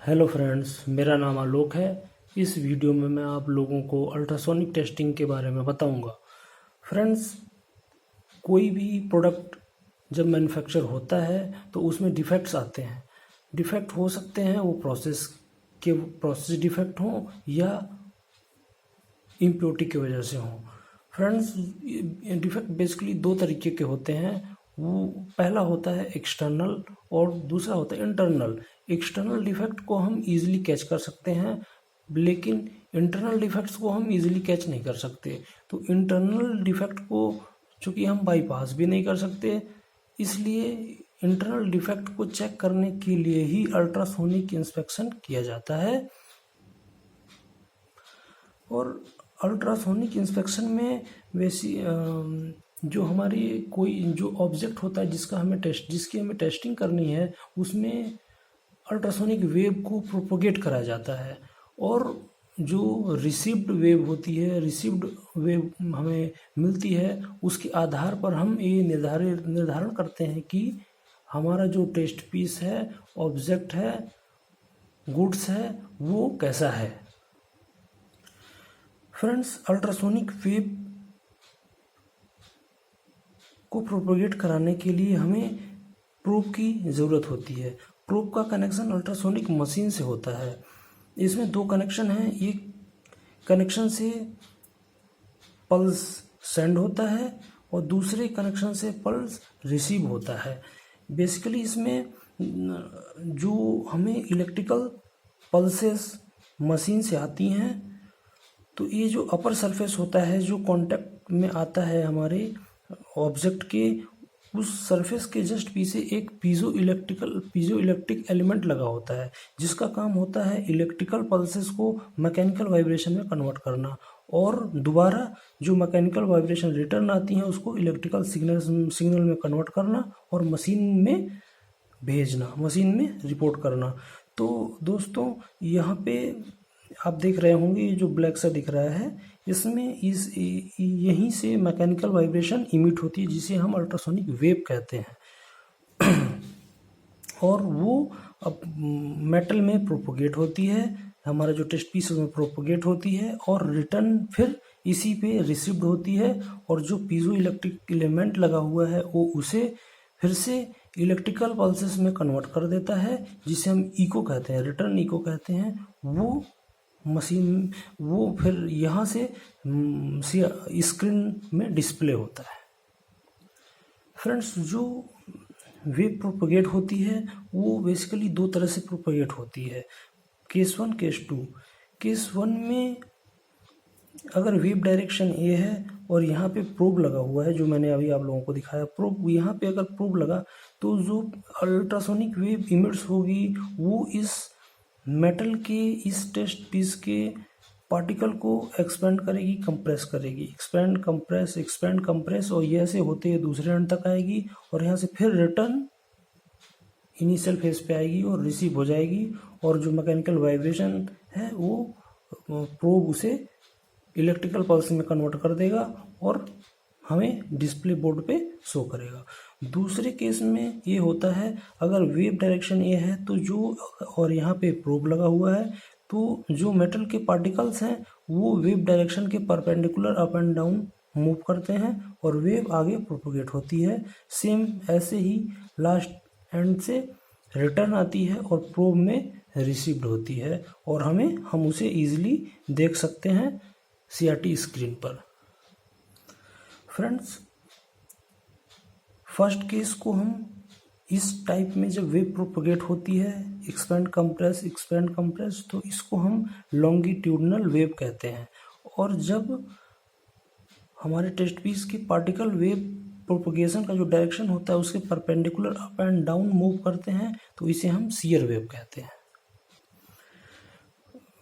Hello friends, मेरा नाम आलोक है। इस वीडियो में मैं आप लोगों को अल्ट्रासोनिक टेस्टिंग के बारे में बताऊंगा। फ्रेंड्स, कोई भी प्रोडक्ट जब मैन्युफैक्चर होता है तो उसमें डिफेक्ट्स आते हैं। डिफेक्ट हो सकते हैं वो प्रोसेस डिफेक्ट हों या इम्प्योरिटी की वजह से हों। फ्रेंड्स, डिफेक्ट बेसिकली दो तरीके के होते हैं। वो पहला होता है एक्सटर्नल और दूसरा होता है इंटरनल। एक्सटर्नल डिफेक्ट को हम इजीली कैच कर सकते हैं, लेकिन इंटरनल डिफेक्ट्स को हम इजीली कैच नहीं कर सकते। तो इंटरनल डिफेक्ट को चूँकि हम बाईपास भी नहीं कर सकते, इसलिए इंटरनल डिफेक्ट को चेक करने के लिए ही अल्ट्रासोनिक इंस्पेक्शन किया जाता है। और अल्ट्रासोनिक इंस्पेक्शन में वैसी जो हमारी कोई जो ऑब्जेक्ट होता है जिसकी हमें टेस्टिंग करनी है, उसमें अल्ट्रासोनिक वेव को प्रोपोगेट करा जाता है। और जो रिसीव्ड वेव होती है, रिसीव्ड वेव हमें मिलती है, उसके आधार पर हम ये निर्धारण करते हैं कि हमारा जो टेस्ट पीस है, ऑब्जेक्ट है, गुड्स है, वो कैसा है। फ्रेंड्स, अल्ट्रासोनिक वेव को प्रोपोगेट कराने के लिए हमें प्रोब की ज़रूरत होती है। प्रोब का कनेक्शन अल्ट्रासोनिक मशीन से होता है। इसमें दो कनेक्शन हैं। एक कनेक्शन से पल्स सेंड होता है और दूसरे कनेक्शन से पल्स रिसीव होता है। बेसिकली इसमें जो हमें इलेक्ट्रिकल पल्सेस मशीन से आती हैं, तो ये जो अपर सरफेस होता है, जो कांटेक्ट में आता है हमारे ऑब्जेक्ट के, उस सरफेस के जस्ट पीछे एक पीजो इलेक्ट्रिक एलिमेंट लगा होता है, जिसका काम होता है इलेक्ट्रिकल पल्सेस को मैकेनिकल वाइब्रेशन में कन्वर्ट करना और दोबारा जो मैकेनिकल वाइब्रेशन रिटर्न आती हैं उसको इलेक्ट्रिकल सिग्नल में कन्वर्ट करना और मशीन में भेजना, मशीन में रिपोर्ट करना। तो दोस्तों, यहाँ पे आप देख रहे होंगे, ये जो ब्लैक सा दिख रहा है, इसमें यहीं से मैकेनिकल वाइब्रेशन इमिट होती है, जिसे हम अल्ट्रासोनिक वेव कहते हैं। और वो अब मेटल में प्रोपोगेट होती है, हमारा जो टेस्ट पीस उसमें प्रोपोगेट होती है और रिटर्न फिर इसी पे रिसीव्ड होती है। और जो पीजो इलेक्ट्रिक एलिमेंट लगा हुआ है वो उसे फिर से इलेक्ट्रिकल पल्सेस में कन्वर्ट कर देता है, जिसे हम इको कहते हैं, रिटर्न इको कहते हैं। वो मशीन वो फिर यहाँ से स्क्रीन में डिस्प्ले होता है। फ्रेंड्स, जो वेव प्रोपोगेट होती है वो बेसिकली दो तरह से प्रोपोगेट होती है, केस 1 केस 2। केस 1 में अगर वेव डायरेक्शन ए है और यहाँ पे प्रोब लगा हुआ है, जो मैंने अभी आप लोगों को दिखाया, प्रोब यहाँ पे अगर प्रोब लगा तो जो अल्ट्रासोनिक वेव इमिट्स होगी वो इस मेटल के इस टेस्ट पीस के पार्टिकल को एक्सपेंड करेगी, कंप्रेस करेगी, एक्सपेंड कंप्रेस, और ये ऐसे होते हुए दूसरे एंड तक आएगी और यहाँ से फिर रिटर्न इनिशियल फेज पे आएगी और रिसीव हो जाएगी। और जो मैकेनिकल वाइब्रेशन है वो प्रोब उसे इलेक्ट्रिकल पल्स में कन्वर्ट कर देगा और हमें डिस्प्ले बोर्ड पे शो करेगा। दूसरे केस में ये होता है, अगर वेव डायरेक्शन ये है तो जो, और यहाँ पे प्रोब लगा हुआ है, तो जो मेटल के पार्टिकल्स हैं वो वेव डायरेक्शन के perpendicular up and down move करते हैं और वेव आगे प्रोपोगेट होती है। सेम ऐसे ही लास्ट एंड से रिटर्न आती है और प्रोब में रिसीव्ड होती है और हम उसे ईजिली देख सकते हैं CRT स्क्रीन पर। फ्रेंड्स, फर्स्ट केस को हम इस टाइप में, जब वेव प्रोपोगेट होती है, एक्सपेंड कंप्रेस, तो इसको हम लॉन्गिट्यूडनल वेव कहते हैं। और जब हमारे टेस्ट पीस की पार्टिकल वेव प्रोपोगेशन का जो डायरेक्शन होता है उसके perpendicular up and down move करते हैं, तो इसे हम शियर वेव कहते हैं।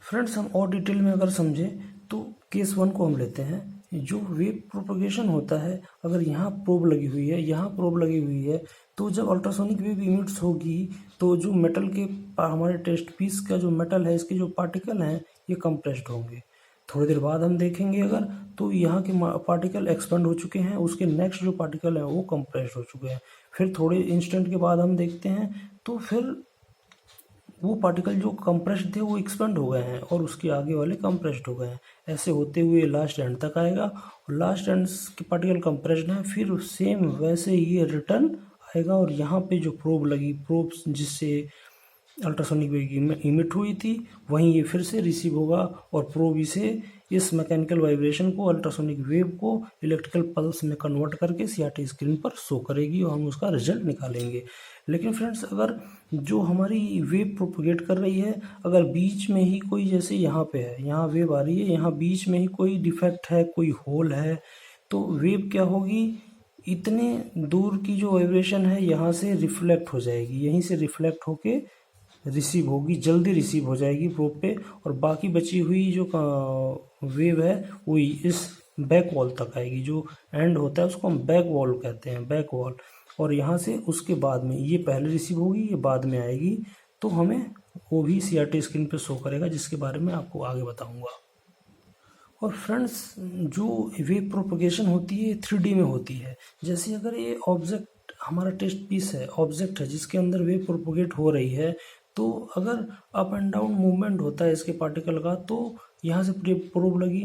फ्रेंड्स, हम और डिटेल में अगर समझें तो केस 1 को हम लेते हैं। जो वेव प्रोपोगेशन होता है, अगर यहाँ प्रोब लगी हुई है, यहाँ प्रोब लगी हुई है, तो जब अल्ट्रासोनिक वेव इमिट्स होगी तो जो मेटल के, हमारे टेस्ट पीस का जो मेटल है, इसके जो पार्टिकल हैं ये कंप्रेस्ड होंगे। थोड़ी देर बाद हम देखेंगे अगर, तो यहाँ के पार्टिकल एक्सपेंड हो चुके हैं, उसके नेक्स्ट जो पार्टिकल हैं वो कंप्रेस्ड हो चुके हैं। फिर थोड़े इंस्टेंट के बाद हम देखते हैं तो फिर वो पार्टिकल जो कंप्रेस्ड थे वो एक्सपेंड हो गए हैं और उसके आगे वाले कंप्रेस्ड हो गए हैं। ऐसे होते हुए लास्ट एंड तक आएगा और लास्ट एंड के पार्टिकल कंप्रेस्ड हैं, फिर सेम वैसे ये रिटर्न आएगा और यहाँ पे जो प्रोब लगी, प्रोब जिससे अल्ट्रासोनिक वेव इमिट हुई थी, वहीं ये फिर से रिसीव होगा और प्रोब इसे इस मैकेनिकल वाइब्रेशन को, अल्ट्रासोनिक वेव को इलेक्ट्रिकल पल्स में कन्वर्ट करके सीआरटी स्क्रीन पर शो करेगी और हम उसका रिजल्ट निकालेंगे। लेकिन फ्रेंड्स, अगर जो हमारी वेव प्रोपोगेट कर रही है, अगर बीच में ही कोई, जैसे यहाँ पे है, यहाँ वेव आ रही है, यहाँ बीच में ही कोई डिफेक्ट है, कोई होल है, तो वेव क्या होगी, इतने दूर की जो वाइब्रेशन है यहाँ से रिफ्लेक्ट हो जाएगी, यहीं से रिफ्लेक्ट होके रिसीव होगी, जल्दी रिसीव हो जाएगी प्रोब पे, और बाकी बची हुई जो वेव है वो इस बैक वॉल तक आएगी। जो एंड होता है उसको हम बैक वॉल कहते हैं, बैक वॉल। और यहाँ से उसके बाद में ये पहले रिसीव होगी, ये बाद में आएगी, तो हमें वो भी सीआरटी स्क्रीन पे शो करेगा, जिसके बारे में आपको आगे बताऊंगा। और फ्रेंड्स, जो वेव प्रोपगेशन होती है 3D में होती है। जैसे अगर ये ऑब्जेक्ट हमारा टेस्ट पीस है, ऑब्जेक्ट है जिसके अंदर वेव प्रोपगेट हो रही है, तो अगर अप एंड डाउन मूवमेंट होता है इसके पार्टिकल का, तो यहाँ से प्रोब लगी,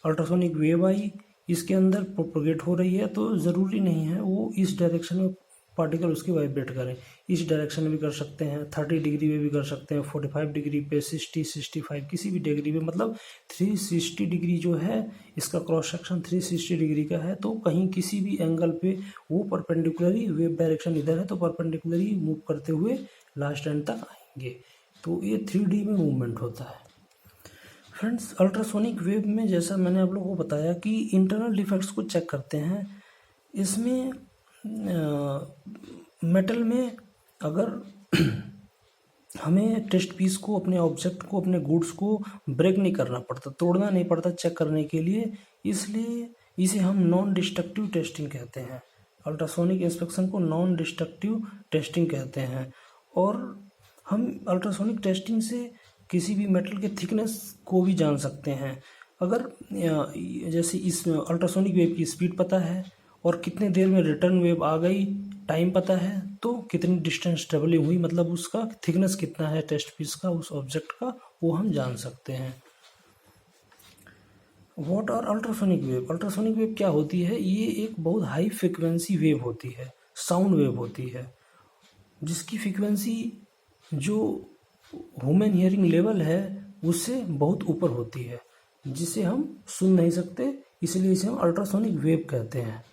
अल्ट्रासोनिक वेव आई, इसके अंदर प्रोपगेट हो रही है, तो ज़रूरी नहीं है वो इस डायरेक्शन में पार्टिकल उसकी वाइब्रेट करें। इस डायरेक्शन में भी कर सकते हैं, 30 डिग्री में भी कर सकते हैं, 45 डिग्री पे, 60, 65, किसी भी डिग्री में, मतलब 360 डिग्री जो है इसका क्रॉस सेक्शन 360 डिग्री का है, तो कहीं किसी भी एंगल पे वो परपेंडिकुलरली, वेव डायरेक्शन इधर है तो परपेंडिकुलरली मूव करते हुए लास्ट एंड तक आएंगे। तो ये 3D में मूवमेंट होता है। फ्रेंड्स, अल्ट्रासोनिक वेव में जैसा मैंने आप लोगों को बताया कि इंटरनल डिफेक्ट्स को चेक करते हैं। इसमें मेटल में अगर हमें टेस्ट पीस को, अपने ऑब्जेक्ट को, अपने गुड्स को ब्रेक नहीं करना पड़ता, तोड़ना नहीं पड़ता चेक करने के लिए, इसलिए इसे हम नॉन डिस्ट्रक्टिव टेस्टिंग कहते हैं। अल्ट्रासोनिक इंस्पेक्शन को नॉन डिस्ट्रक्टिव टेस्टिंग कहते हैं। और हम अल्ट्रासोनिक टेस्टिंग से किसी भी मेटल के थिकनेस को भी जान सकते हैं। अगर जैसे इस अल्ट्रासोनिक वेव की स्पीड पता है और कितने देर में रिटर्न वेव आ गई, टाइम पता है, तो कितनी डिस्टेंस ट्रेवलिंग हुई, मतलब उसका थिकनेस कितना है टेस्ट पीस का, उस ऑब्जेक्ट का, वो हम जान सकते हैं। What are ultrasonic wave? Ultrasonic wave क्या होती है? ये एक बहुत हाई फ्रिक्वेंसी वेव होती है, साउंड वेव होती है, जिसकी फ्रिक्वेंसी जो ह्यूमन हियरिंग लेवल है उससे बहुत ऊपर होती है, जिसे हम सुन नहीं सकते, इसलिए इसे हम अल्ट्रासोनिक वेव कहते हैं।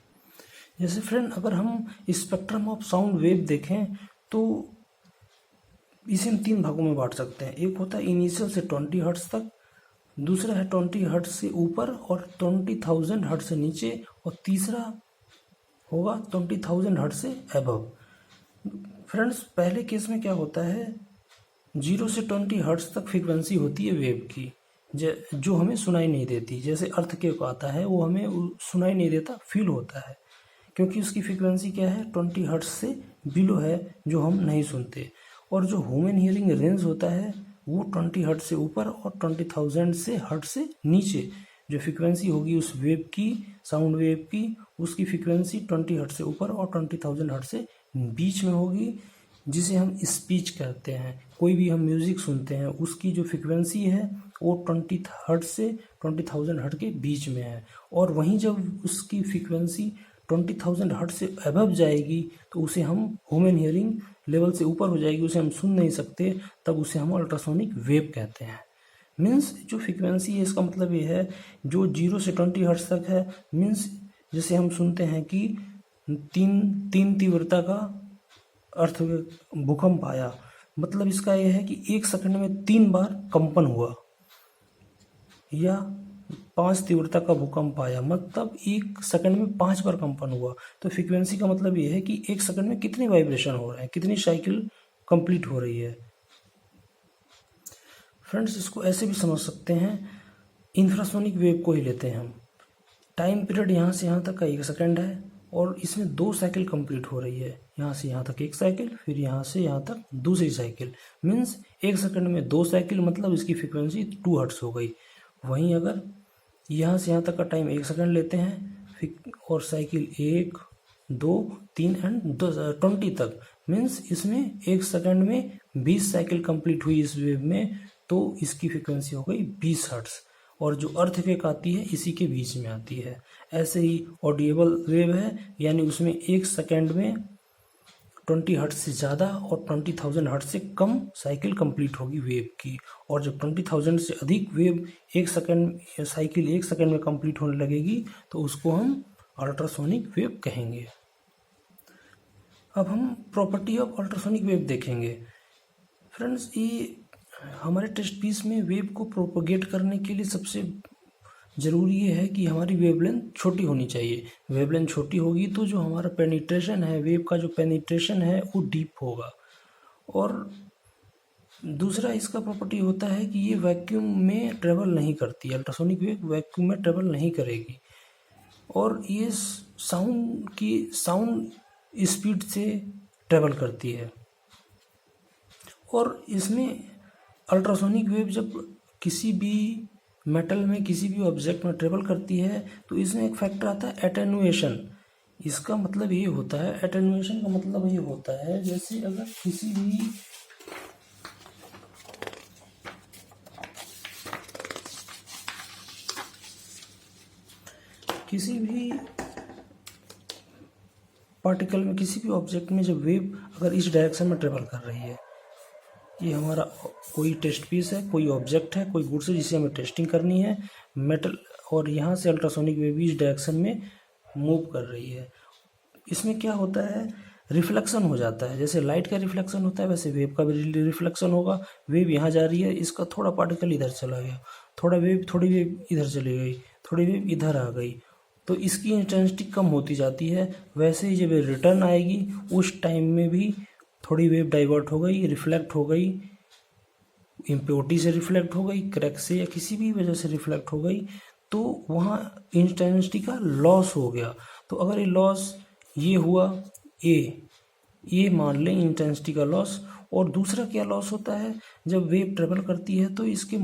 जैसे फ्रेंड, अगर हम स्पेक्ट्रम ऑफ साउंड वेव देखें तो इसे हम 3 भागों में बांट सकते हैं। एक होता है इनिशियल से 20 हर्ट्ज तक, दूसरा है 20 हर्ट्ज से ऊपर और 20,000 हर्ट्ज से नीचे, और तीसरा होगा 20,000 हर्ट्ज से अबव। फ्रेंड्स, पहले केस में क्या होता है, 0 से 20 हर्ट्ज तक फ्रीक्वेंसी होती है वेव की, जो हमें सुनाई नहीं देती। जैसे अर्थ के आता है वो हमें सुनाई नहीं देता, फील होता है, क्योंकि उसकी फ्रीक्वेंसी क्या है, 20 हर्ट्ज से बिलो है, जो हम नहीं सुनते। और जो ह्यूमन हियरिंग रेंज होता है वो 20 हर्ट्ज से ऊपर और 20,000 से हर्ट्ज से नीचे जो फ्रीक्वेंसी होगी उस वेव की, साउंड वेव की, उसकी फ्रीक्वेंसी 20 हर्ट्ज से ऊपर और 20,000 हर्ट्ज से बीच में होगी, जिसे हम स्पीच कहते हैं। कोई भी हम म्यूजिक सुनते हैं उसकी जो फ्रीक्वेंसी है वो 20 हर्ट्ज से 20,000 हर्ट्ज के बीच में है। और वहीं जब उसकी फ्रीक्वेंसी 20,000 हर्ट्ज से अबव जाएगी तो उसे हम ह्यूमन हियरिंग लेवल से ऊपर हो जाएगी, उसे हम सुन नहीं सकते, तब उसे हम अल्ट्रासोनिक वेव कहते हैं। मीन्स जो फ्रीक्वेंसी है इसका मतलब ये है जो 0 से 20 हर्ट्ज तक है, मीन्स जैसे हम सुनते हैं कि तीन तीव्रता का अर्थ भूकंप आया, मतलब इसका यह है कि 1 सेकंड में 3 बार कंपन हुआ, या 5 तीव्रता का भूकंप आया, मतलब 1 सेकंड में 5 बार कंपन हुआ। तो फ्रीक्वेंसी का मतलब यह है कि 1 सेकंड में कितने वाइब्रेशन हो रहे हैं, कितनी साइकिल कंप्लीट हो रही है। फ्रेंड्स, इसको ऐसे भी समझ सकते हैं, इंफ्रासोनिक वेव को ही लेते हैं हम। टाइम पीरियड यहाँ से यहाँ तक का 1 सेकंड है और इसमें 2 साइकिल कंप्लीट हो रही है, यहाँ से यहाँ तक 1 साइकिल, फिर यहाँ से यहाँ तक दूसरी साइकिल, मीन्स 1 सेकंड में 2 साइकिल, मतलब इसकी फ्रीक्वेंसी 2 हर्ट्ज हो गई। वहीं अगर यहाँ से यहाँ तक का टाइम 1 सेकंड लेते हैं और साइकिल 1, 2, 3 एंड 20 तक, मीन्स इसमें 1 सेकंड में 20 साइकिल कंप्लीट हुई इस वेव में, तो इसकी फ्रिक्वेंसी हो गई 20 हर्ट्ज। और जो अर्थक्वेक आती है इसी के बीच में आती है। ऐसे ही ऑडिएबल वेव है, यानी उसमें 1 सेकंड में 20 हर्ट्ज से ज़्यादा और 20,000 हर्ट्ज से कम साइकिल कंप्लीट होगी वेव की। और जब 20,000 से अधिक वेव 1 सेकंड साइकिल 1 सेकंड में कंप्लीट होने लगेगी तो उसको हम अल्ट्रासोनिक वेव कहेंगे। अब हम प्रॉपर्टी ऑफ अल्ट्रासोनिक वेव देखेंगे। फ्रेंड्स, ये हमारे टेस्ट पीस में वेव को प्रोपोगेट करने के लिए सबसे ज़रूरी ये है कि हमारी वेवलेंथ छोटी होनी चाहिए। वेवलेंथ छोटी होगी तो जो हमारा पेनिट्रेशन है, वेव का जो पेनिट्रेशन है वो डीप होगा। और दूसरा इसका प्रॉपर्टी होता है कि ये वैक्यूम में ट्रेवल नहीं करती, अल्ट्रासोनिक वेव वैक्यूम में ट्रेवल नहीं करेगी। और ये साउंड स्पीड से ट्रेवल करती है। और इसमें अल्ट्रासोनिक वेव जब किसी भी मेटल में, किसी भी ऑब्जेक्ट में ट्रेवल करती है तो इसमें एक फैक्टर आता है एटेन्युएशन। इसका मतलब ये होता है, एटेन्युएशन का मतलब ये होता है, जैसे अगर किसी भी पार्टिकल में, किसी भी ऑब्जेक्ट में जब वेव अगर इस डायरेक्शन में ट्रेवल कर रही है, ये हमारा कोई टेस्ट पीस है, कोई ऑब्जेक्ट है, कोई गुड्स है जिसे हमें टेस्टिंग करनी है मेटल, और यहाँ से अल्ट्रासोनिक वेव इस डायरेक्शन में मूव कर रही है। इसमें क्या होता है, रिफ्लेक्शन हो जाता है। जैसे लाइट का रिफ्लेक्शन होता है वैसे वेव का भी रिफ्लेक्शन होगा। वेव यहाँ जा रही है, इसका थोड़ा पार्टिकल इधर चला गया, थोड़ी वेव इधर चली गई, थोड़ी वेव इधर आ गई, तो इसकी इंटेंसिटी कम होती जाती है। वैसे ही जब रिटर्न आएगी उस टाइम में भी थोड़ी वेव डाइवर्ट हो गई, रिफ्लेक्ट हो गई, इम्प्योरिटी से रिफ्लेक्ट हो गई, क्रैक से या किसी भी वजह से रिफ्लेक्ट हो गई, तो वहाँ इंटेंसिटी का लॉस हो गया। तो अगर ये लॉस ये हुआ ये मान लें इंटेंसिटी का लॉस। और दूसरा क्या लॉस होता है, जब वेव ट्रेवल करती है तो इसके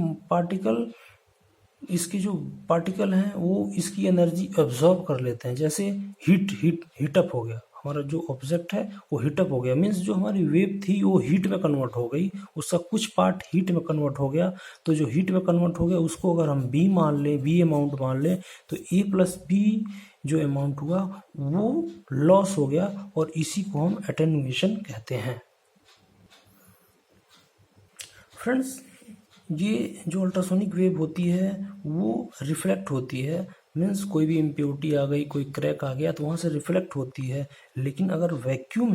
जो पार्टिकल हैं वो इसकी एनर्जी एब्जॉर्ब कर लेते हैं। जैसे हीटअप हो गया, हमारा जो ऑब्जेक्ट है वो हीटअप हो गया, मीन्स जो हमारी वेव थी वो हीट में कन्वर्ट हो गई, उसका कुछ पार्ट हीट में कन्वर्ट हो गया। तो जो हीट में कन्वर्ट हो गया उसको अगर हम बी मान लें, बी अमाउंट मान लें, तो ए प्लस बी जो अमाउंट हुआ वो लॉस हो गया, और इसी को हम एटेन्युएशन कहते हैं। फ्रेंड्स, ये जो अल्ट्रासोनिक वेव होती है वो रिफ्लेक्ट होती है, मीन्स कोई भी इम्प्योरिटी आ गई, कोई क्रैक आ गया तो वहाँ से रिफ्लेक्ट होती है। लेकिन अगर वैक्यूम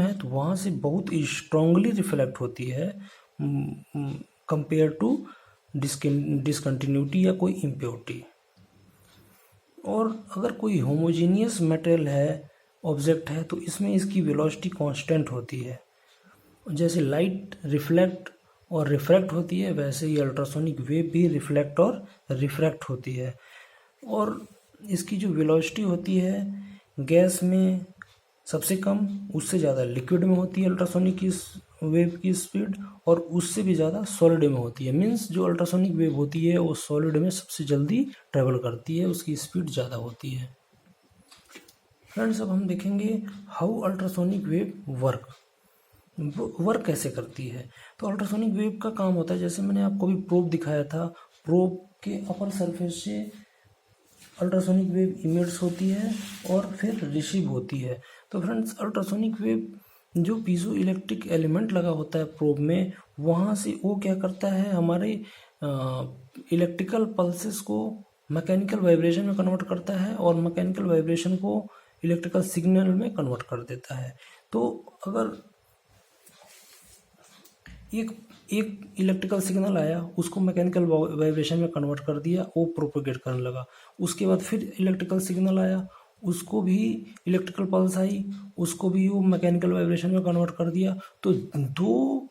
है तो वहाँ से बहुत स्ट्रांगली रिफ्लेक्ट होती है कंपेयर टू डिसकंटिन्यूटी या कोई इम्प्योरिटी। और अगर कोई होमोजीनियस मटेरियल है, ऑब्जेक्ट है, तो इसमें इसकी वेलोसिटी कांस्टेंट होती है। जैसे लाइट रिफ्लेक्ट और रिफ्रैक्ट होती है वैसे ही अल्ट्रासोनिक वेव भी रिफ्लेक्ट और रिफ्रैक्ट होती है। और इसकी जो वेलोसिटी होती है गैस में सबसे कम, उससे ज़्यादा लिक्विड में होती है अल्ट्रासोनिक की वेव की स्पीड, और उससे भी ज़्यादा सॉलिड में होती है। मीन्स जो अल्ट्रासोनिक वेव होती है वो सॉलिड में सबसे जल्दी ट्रेवल करती है, उसकी स्पीड ज़्यादा होती है। फ्रेंड्स, अब हम देखेंगे हाउ अल्ट्रासोनिक वेव वर्क कैसे करती है। तो अल्ट्रासोनिक वेव का काम होता है, जैसे मैंने आपको भी प्रोब दिखाया था, प्रोब के अपर सरफेस से अल्ट्रासोनिक वेव इमिट्स होती है और फिर रिसीव होती है। तो फ्रेंड्स, अल्ट्रासोनिक वेव जो पीजो इलेक्ट्रिक एलिमेंट लगा होता है प्रोब में, वहाँ से वो क्या करता है, हमारे इलेक्ट्रिकल पल्सेस को मैकेनिकल वाइब्रेशन में कन्वर्ट करता है और मैकेनिकल वाइब्रेशन को इलेक्ट्रिकल सिग्नल में कन्वर्ट कर देता है। तो अगर एक इलेक्ट्रिकल सिग्नल आया, उसको मैकेनिकल वाइब्रेशन में कन्वर्ट कर दिया, वो प्रोपोगेट करने लगा। उसके बाद फिर इलेक्ट्रिकल सिग्नल आया, उसको भी इलेक्ट्रिकल पल्स आई, उसको भी वो मैकेनिकल वाइब्रेशन में कन्वर्ट कर दिया। तो दो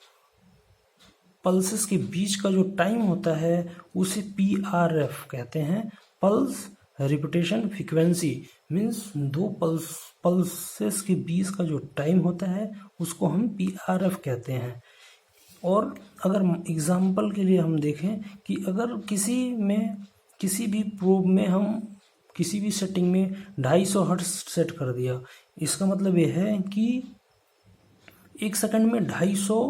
पल्सेस के बीच का जो टाइम होता है उसे PRF कहते हैं, पल्स रिपीटेशन फ्रीक्वेंसी। मीन्स दो पल्सेस के बीच का जो टाइम होता है उसको हम PRF कहते हैं। और अगर एग्जाम्पल के लिए हम देखें कि अगर किसी भी प्रोब में हम किसी भी सेटिंग में 250 हर्ट्ज सेट कर दिया, इसका मतलब यह है कि 1 सेकंड में 250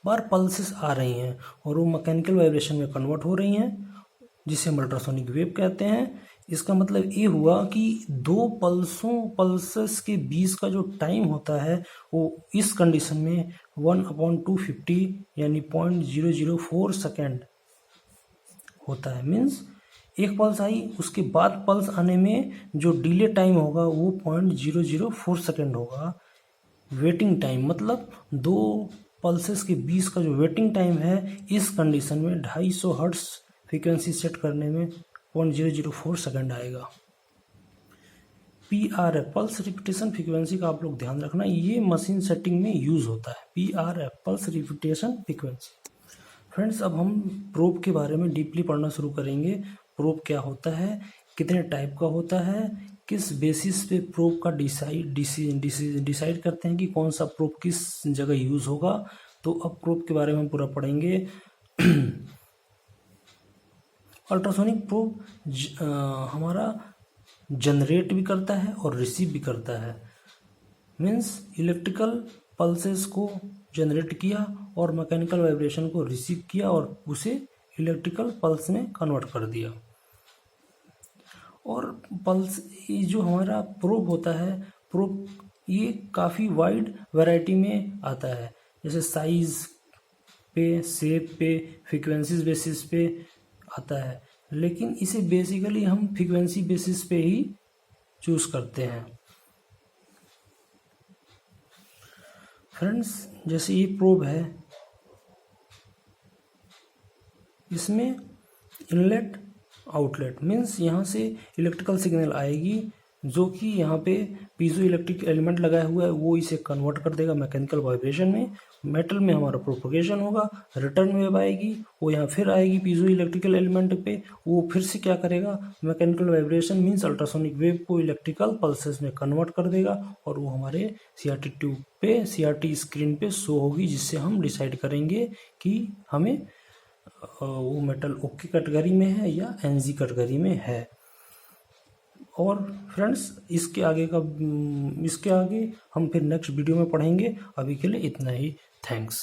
बार पल्सेस आ रही हैं और वो मैकेनिकल वाइब्रेशन में कन्वर्ट हो रही हैं, जिसे हम अल्ट्रासोनिक वेव कहते हैं। इसका मतलब ये हुआ कि दो पल्सेस के बीच का जो टाइम होता है वो इस कंडीशन में 1/250 यानी 0.004 सेकेंड होता है। मीन्स एक पल्स आई, उसके बाद पल्स आने में जो डिले टाइम होगा वो 0.004 सेकेंड होगा। वेटिंग टाइम मतलब दो पल्सेस के बीच का जो वेटिंग टाइम है इस कंडीशन में 250 हर्ट्ज फ्रीक्वेंसी सेट करने में 0.004 सेकेंड आएगा। PRF पल्स रिपीटेशन फ्रीक्वेंसी का आप लोग ध्यान रखना, ये मशीन सेटिंग में यूज होता है। PRF pulse repetition frequency. Friends, अब हम प्रोब के बारे में डीपली पढ़ना शुरू करेंगे। प्रोब क्या होता है, कितने टाइप का होता है, किस बेसिस पे प्रोब का डिसाइड करते हैं कि कौन सा प्रोब किस जगह यूज होगा। तो अब प्रोब के बारे में हम पूरा पढ़ेंगे। अल्ट्रासोनिक प्रोब हमारा जनरेट भी करता है और रिसीव भी करता है। मीन्स इलेक्ट्रिकल पल्सेस को जनरेट किया और मैकेनिकल वाइब्रेशन को रिसीव किया और उसे इलेक्ट्रिकल पल्स में कन्वर्ट कर दिया। और पल्स ये जो हमारा प्रोब होता है, प्रोब ये काफ़ी वाइड वैरायटी में आता है, जैसे साइज पे, शेप पे, फ्रीक्वेंसीज बेसिस पे आता है, लेकिन इसे बेसिकली हम फ्रीक्वेंसी बेसिस पे ही चूज करते हैं। फ्रेंड्स, जैसे ये प्रोब है, इसमें इनलेट आउटलेट मीन्स यहाँ से इलेक्ट्रिकल सिग्नल आएगी जो कि यहाँ पे पीजो इलेक्ट्रिक एलिमेंट लगाया हुआ है, वो इसे कन्वर्ट कर देगा मैकेनिकल वाइब्रेशन में। मेटल में हमारा प्रोपगेशन होगा, रिटर्न वेव आएगी, वो यहाँ फिर आएगी पीजो इलेक्ट्रिकल एलिमेंट पे, वो फिर से क्या करेगा, mechanical vibration means ultrasonic wave को इलेक्ट्रिकल पल्सेस में कन्वर्ट कर देगा और वो हमारे CRT ट्यूब पे, CRT स्क्रीन पे शो होगी, जिससे हम डिसाइड करेंगे कि हमें वो मेटल ओके कैटेगरी में है या NG कैटेगरी में है। और फ्रेंड्स, इसके आगे हम फिर नेक्स्ट वीडियो में पढ़ेंगे। अभी के लिए इतना ही। थैंक्स।